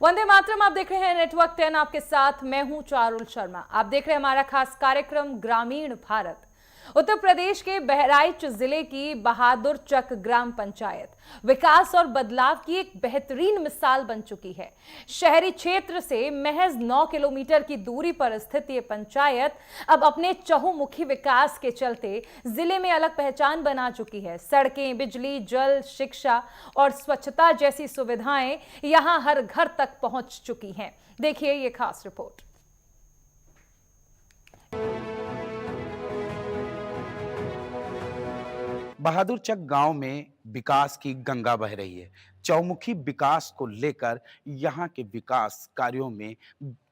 वंदे मातरम। आप देख रहे हैं नेटवर्क 10। आपके साथ मैं हूं चारुल शर्मा। आप देख रहे हैं हमारा खास कार्यक्रम ग्रामीण भारत। उत्तर प्रदेश के बहराइच जिले की बहादुर चक ग्राम पंचायत विकास और बदलाव की एक बेहतरीन मिसाल बन चुकी है। शहरी क्षेत्र से महज 9 किलोमीटर की दूरी पर स्थित ये पंचायत अब अपने चहुमुखी विकास के चलते जिले में अलग पहचान बना चुकी है। सड़कें, बिजली, जल, शिक्षा और स्वच्छता जैसी सुविधाएं यहां हर घर तक पहुंच चुकी हैं। देखिए ये खास रिपोर्ट। बहादुर चक गांव में विकास की गंगा बह रही है। चौमुखी विकास को लेकर यहां के विकास कार्यों में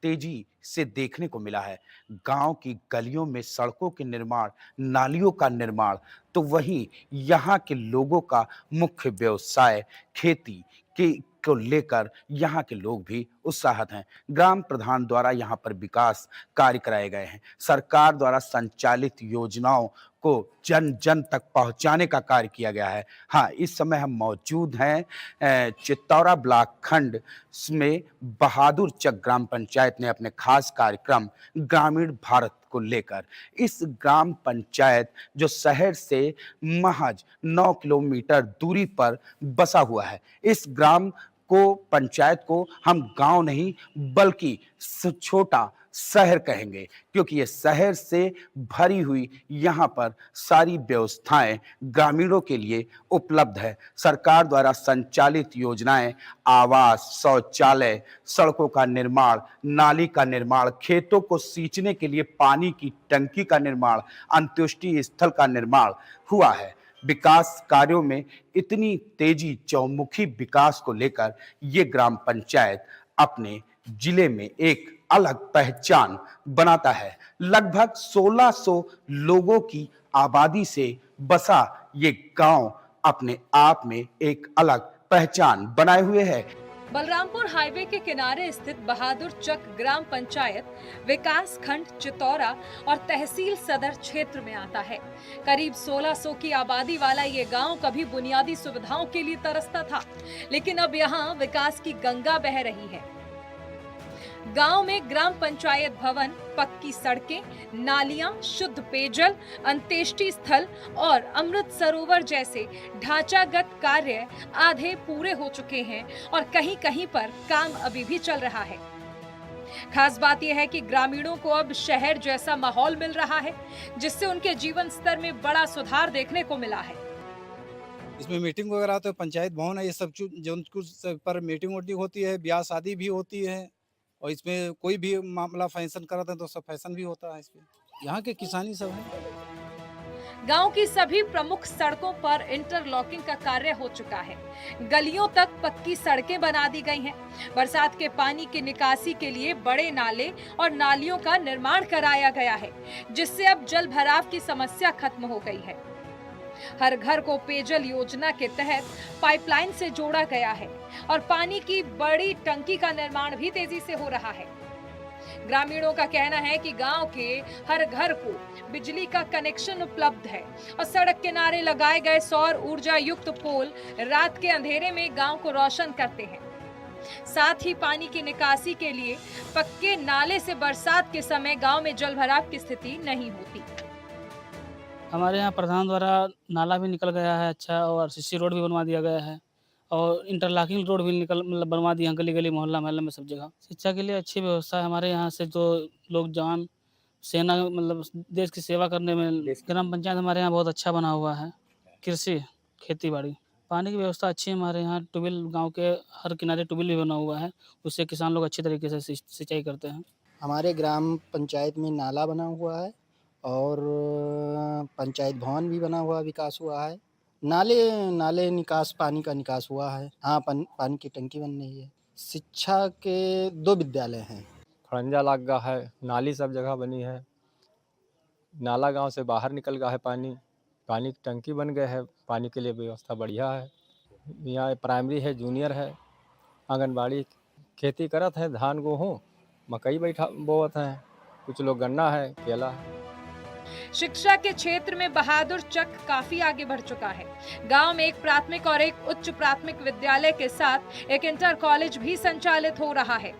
तेजी से देखने को मिला है। गांव की गलियों में सड़कों के निर्माण, नालियों का निर्माण, तो वहीं यहां के लोगों का मुख्य व्यवसाय खेती के को लेकर यहां के लोग भी उत्साहित हैं। ग्राम प्रधान द्वारा यहां पर विकास कार्य कराए गए हैं। सरकार द्वारा संचालित योजनाओं को जन जन तक पहुंचाने का कार्य किया गया है। हाँ, इस समय हम मौजूद हैं चित्तौरा ब्लॉक खंड में बहादुर चक ग्राम पंचायत ने अपने खास कार्यक्रम ग्रामीण भारत को लेकर। इस ग्राम पंचायत जो शहर से महज 9 किलोमीटर दूरी पर बसा हुआ है, इस ग्राम को पंचायत को हम गांव नहीं बल्कि छोटा शहर कहेंगे, क्योंकि ये शहर से भरी हुई यहाँ पर सारी व्यवस्थाएं ग्रामीणों के लिए उपलब्ध है। सरकार द्वारा संचालित योजनाएं आवास, शौचालय, सड़कों का निर्माण, नाली का निर्माण, खेतों को सींचने के लिए पानी की टंकी का निर्माण, अंत्येष्टि स्थल का निर्माण हुआ है। विकास कार्यों में इतनी तेजी, चौमुखी विकास को लेकर ये ग्राम पंचायत अपने जिले में एक अलग पहचान बनाता है। लगभग 1600 लोगों की आबादी से बसा ये गांव अपने आप में एक अलग पहचान बनाए हुए है। बलरामपुर हाईवे के किनारे स्थित बहादुर चक ग्राम पंचायत विकास खंड चित्तौरा और तहसील सदर क्षेत्र में आता है। करीब 1600 की आबादी वाला ये गांव कभी बुनियादी सुविधाओं के लिए तरसता था, लेकिन अब यहाँ विकास की गंगा बह रही है। गांव में ग्राम पंचायत भवन, पक्की सड़कें, नालियां, शुद्ध पेयजल, अंत्येष्टि स्थल और अमृत सरोवर जैसे ढांचागत कार्य आधे पूरे हो चुके हैं और कहीं-कहीं पर काम अभी भी चल रहा है। खास बात यह है कि ग्रामीणों को अब शहर जैसा माहौल मिल रहा है, जिससे उनके जीवन स्तर में बड़ा सुधार देखने को मिला है। इसमें मीटिंग वगैरह तो पंचायत भवन है, ये सब जो कुछ पर मीटिंग वोटिंग होती है, ब्याह शादी भी होती है और इसमें कोई भी मामला फैशन कराते हैं तो सब फैशन भी होता है इसमें। यहाँ के किसानी सब है। गांव की सभी प्रमुख सड़कों पर इंटरलॉकिंग का कार्य हो चुका है। गलियों तक पक्की सड़कें बना दी गई हैं। बरसात के पानी की निकासी के लिए बड़े नाले और नालियों का निर्माण कराया गया है, जिससे अब जल भराव की समस्या खत्म हो गई है। हर घर को पेयजल योजना के तहत पाइपलाइन से जोड़ा गया है और पानी की बड़ी टंकी का निर्माण भी तेजी से हो रहा है। ग्रामीणों का कहना है कि गांव के हर घर को बिजली का कनेक्शन उपलब्ध है और सड़क किनारे लगाए गए सौर ऊर्जा युक्त पोल रात के अंधेरे में गांव को रोशन करते हैं। साथ ही पानी की निकासी के लिए पक्के नाले से बरसात के समय गांव में जलभराव की स्थिति नहीं होती। हमारे यहाँ प्रधान द्वारा नाला भी निकल गया है अच्छा, और सीसी रोड भी बनवा दिया गया है और इंटरलॉकिंग रोड भी बनवा दिया गली गली मोहल्ला मोहल्ला में सब जगह। शिक्षा के लिए अच्छी व्यवस्था है। हमारे यहाँ से जो लोग जवान सेना देश की सेवा करने में, ग्राम पंचायत हमारे यहाँ बहुत अच्छा बना हुआ है। कृषि, खेती बाड़ी, पानी की व्यवस्था अच्छी है। हमारे यहाँ ट्यूबवेल, गाँव के हर किनारे ट्यूबवेल भी बना हुआ है, उससे किसान लोग अच्छी तरीके से सिंचाई करते हैं। हमारे ग्राम पंचायत में नाला बना हुआ है और पंचायत भवन भी बना हुआ, विकास हुआ है। नाले निकास, पानी का निकास हुआ है। हाँ, पानी की टंकी बन रही है। शिक्षा के 2 विद्यालय हैं। खड़ंजा लग गया है, नाली सब जगह बनी है, नाला गांव से बाहर निकल गया है पानी की टंकी बन गए है, पानी के लिए व्यवस्था बढ़िया है। यहाँ प्राइमरी है, जूनियर है, आंगनबाड़ी, खेती करत है, धान गेहूँ मकई बोवत हैं, कुछ लोग गन्ना है, केला है। शिक्षा के क्षेत्र में बहादुर चक काफी आगे बढ़ चुका है। गांव में एक प्राथमिक और एक उच्च प्राथमिक विद्यालय के साथ एक इंटर कॉलेज भी संचालित हो रहा है।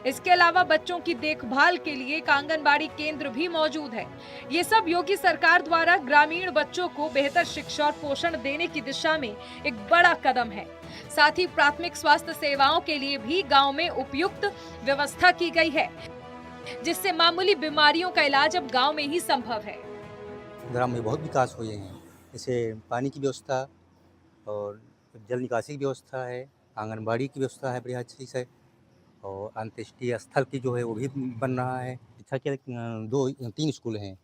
इसके अलावा बच्चों की देखभाल के लिए एक आंगनबाड़ी केंद्र भी मौजूद है। ये सब योगी सरकार द्वारा ग्रामीण बच्चों को बेहतर शिक्षा और पोषण देने की दिशा में एक बड़ा कदम है। साथ ही प्राथमिक स्वास्थ्य सेवाओं के लिए भी गांव में उपयुक्त व्यवस्था की गई है, जिससे मामूली बीमारियों का इलाज अब गांव में ही संभव है। ग्राम में बहुत विकास हुए हैं, जैसे पानी की व्यवस्था और जल निकासी की व्यवस्था है, आंगनबाड़ी की व्यवस्था है बढ़िया अच्छी से, और अंत्येष्टि स्थल की जो है वो भी बन रहा है। शिक्षा के 3 स्कूल हैं,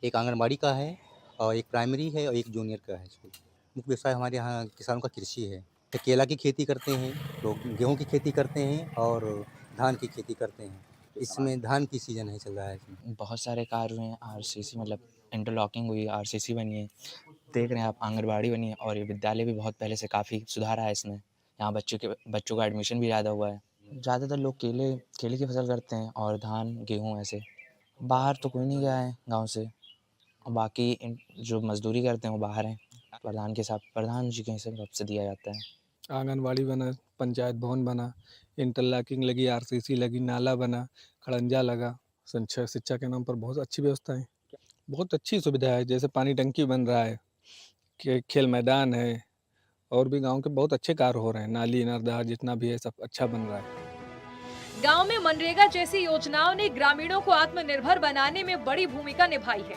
एक आंगनबाड़ी का है और एक प्राइमरी है और एक जूनियर का है स्कूल। मुख्य व्यवसाय हमारे यहाँ किसानों का कृषि है। तो केला की खेती करते हैं, तो गेहूँ की खेती करते हैं और धान की खेती करते हैं। इसमें धान की सीजन है, चल रहा है इसमें। बहुत सारे कार्य हुए हैं। आरसीसी मतलब इंटरलॉकिंग हुई, आरसीसी बनी है, देख रहे हैं आप, आंगनबाड़ी बनी है, और ये विद्यालय भी बहुत पहले से काफ़ी सुधार आया है इसमें। यहाँ बच्चों का एडमिशन भी ज़्यादा हुआ है। ज़्यादातर लोग केले की फसल करते हैं और धान गेहूँ ऐसे। बाहर तो कोई नहीं गया है गाँव से, और बाकी जो मजदूरी करते हैं वो बाहर हैं। प्रधान जी के हिसाब से दिया जाता है। आंगनबाड़ी बना, पंचायत भवन बना, इंटरलॉकिंग लगी, आरसीसी लगी, नाला बना, खड़ंजा लगा। शिक्षा के नाम पर बहुत अच्छी व्यवस्था है, बहुत अच्छी सुविधा है। जैसे पानी टंकी बन रहा है, खेल मैदान है, और भी गांव के बहुत अच्छे कार्य हो रहे हैं। नाली नर्मदा जितना भी है सब अच्छा बन रहा है। गांव में मनरेगा जैसी योजनाओं ने ग्रामीणों को आत्मनिर्भर बनाने में बड़ी भूमिका निभाई है।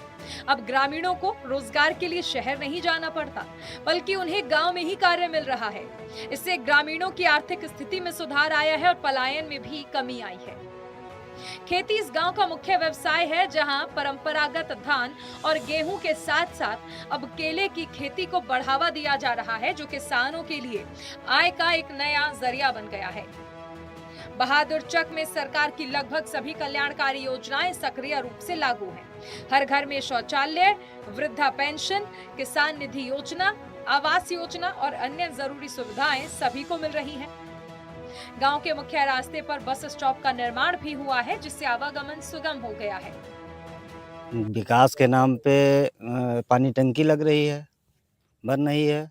अब ग्रामीणों को रोजगार के लिए शहर नहीं जाना पड़ता, बल्कि उन्हें गांव में ही कार्य मिल रहा है। इससे ग्रामीणों की आर्थिक स्थिति में सुधार आया है और पलायन में भी कमी आई है। खेती इस गांव का मुख्य व्यवसाय है, जहां परंपरागत धान और गेहूं के साथ साथ अब केले की खेती को बढ़ावा दिया जा रहा है, जो किसानों के लिए आय का एक नया जरिया बन गया है। बहादुर चक में सरकार की लगभग सभी कल्याणकारी योजनाएं सक्रिय रूप से लागू हैं। हर घर में शौचालय, वृद्धा पेंशन, किसान निधि योजना, आवास योजना और अन्य जरूरी सुविधाएं सभी को मिल रही हैं। गांव के मुख्य रास्ते पर बस स्टॉप का निर्माण भी हुआ है, जिससे आवागमन सुगम हो गया है। विकास के नाम पे पानी टंकी लग रही है, बन रही है,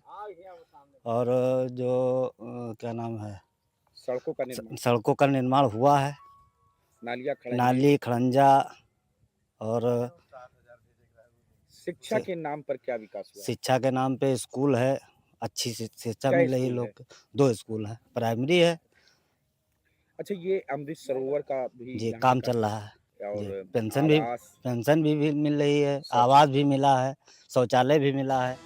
और जो क्या नाम है, सड़कों का निर्माण हुआ है, नाली खड़ंजा। और शिक्षा के नाम पर क्या विकास हुआ? शिक्षा के नाम पे स्कूल है, अच्छी शिक्षा मिल रही है लोग को। 2 स्कूल है, प्राइमरी है। अच्छा, ये अमृत सरोवर का भी जी यहाँ काम का चल रहा है, और पेंशन भी मिल रही है, आवास भी मिला है, शौचालय भी मिला है।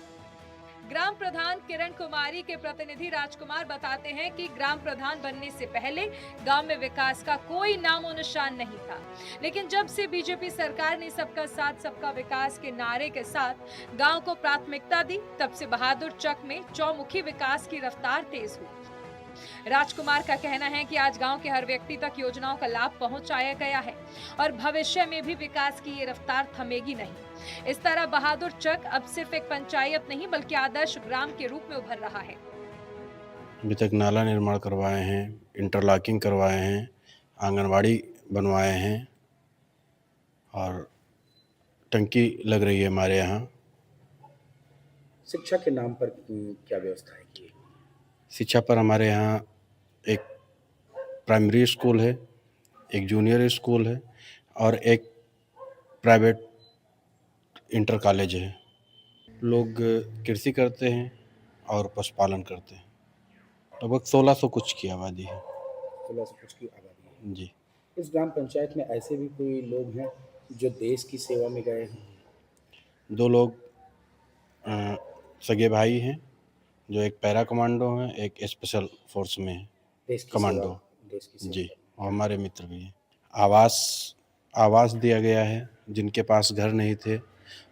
ग्राम प्रधान किरण कुमारी के प्रतिनिधि राजकुमार बताते हैं कि ग्राम प्रधान बनने से पहले गांव में विकास का कोई नामो निशान नहीं था, लेकिन जब से बीजेपी सरकार ने सबका साथ सबका विकास के नारे के साथ गांव को प्राथमिकता दी, तब से बहादुर चक में चौमुखी विकास की रफ्तार तेज हुई। राजकुमार का कहना है कि आज गांव के हर व्यक्ति तक योजनाओं का लाभ पहुंचाया गया है और भविष्य में भी विकास की ये रफ्तार थमेगी नहीं। इस तरह बहादुर चक अब सिर्फ एक पंचायत नहीं, बल्कि आदर्श ग्राम के रूप में उभर रहा है। अभी तक नाला निर्माण करवाए हैं, इंटरलॉकिंग करवाए हैं, आंगनबाड़ी बनवाए हैं, और टंकी लग रही है हमारे यहाँ। शिक्षा के नाम पर क्या व्यवस्था है? शिक्षा पर हमारे यहाँ एक प्राइमरी स्कूल है, एक जूनियर स्कूल है, और एक प्राइवेट इंटर कॉलेज है। लोग कृषि करते हैं और पशुपालन करते हैं। लगभग 1600 कुछ की आबादी है। 1600 कुछ की आबादी है जी। इस ग्राम पंचायत में ऐसे भी कोई लोग हैं जो देश की सेवा में गए हैं? 2 लोग सगे भाई हैं, जो एक पैरा कमांडो हैं, एक स्पेशल फोर्स में है, देश की कमांडो। सेवा, देश की सेवा। जी, और हमारे मित्र भी हैं। आवास दिया गया है, जिनके पास घर नहीं थे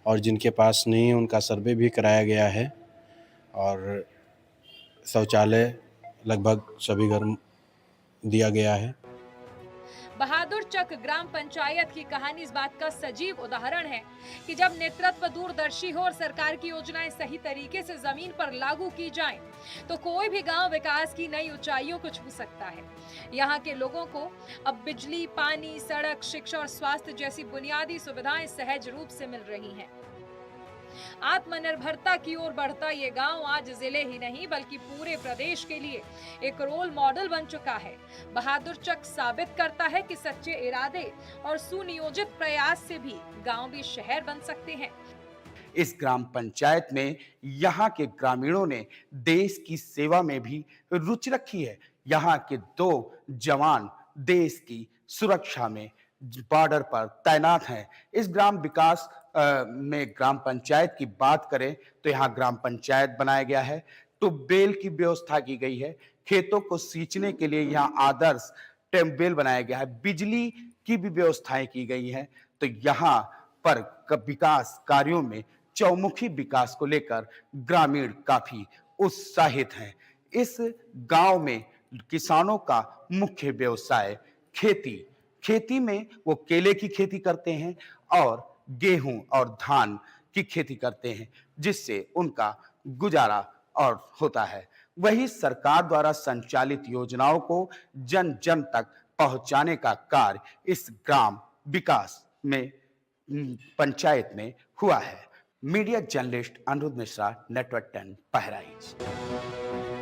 और जिनके पास नहीं है उनका सर्वे भी कराया गया है, और शौचालय लगभग सभी घर दिया गया है। बहादुरचक ग्राम पंचायत की कहानी इस बात का सजीव उदाहरण है कि जब नेतृत्व दूरदर्शी हो और सरकार की योजनाएं सही तरीके से जमीन पर लागू की जाएं, तो कोई भी गांव विकास की नई ऊंचाइयों को छू सकता है। यहाँ के लोगों को अब बिजली, पानी, सड़क, शिक्षा और स्वास्थ्य जैसी बुनियादी सुविधाएं सहज रूप से मिल रही हैं। आत्मनिर्भरता की ओर बढ़ता ये गांव आज जिले ही नहीं बल्कि पूरे प्रदेश के लिए एक रोल मॉडल बन चुका है। बहादुरचक साबित करता है कि सच्चे इरादे और सुनियोजित प्रयास से भी गांव भी शहर बन सकते हैं। इस ग्राम पंचायत में यहाँ के ग्रामीणों ने देश की सेवा में भी रुचि रखी है। यहाँ के 2 जवान देश की सुरक्षा में बॉर्डर पर तैनात हैं। इस ग्राम विकास में ग्राम पंचायत की बात करें तो यहाँ ग्राम पंचायत बनाया गया है, ट्यूबवेल की व्यवस्था की गई है, खेतों को सींचने के लिए यहाँ आदर्श ट्यूबवेल बनाया गया है, बिजली की भी व्यवस्थाएं की गई हैं। तो यहाँ पर विकास कार्यों में चौमुखी विकास को लेकर ग्रामीण काफी उत्साहित हैं। इस गांव में किसानों का मुख्य व्यवसाय खेती में वो केले की खेती करते हैं और गेहूं और धान की खेती करते हैं, जिससे उनका गुजारा और होता है। वही सरकार द्वारा संचालित योजनाओं को जन जन तक पहुंचाने का कार्य इस ग्राम विकास में पंचायत में हुआ है। Media journalist Aniruddh Mishra, network 10 Bahraich.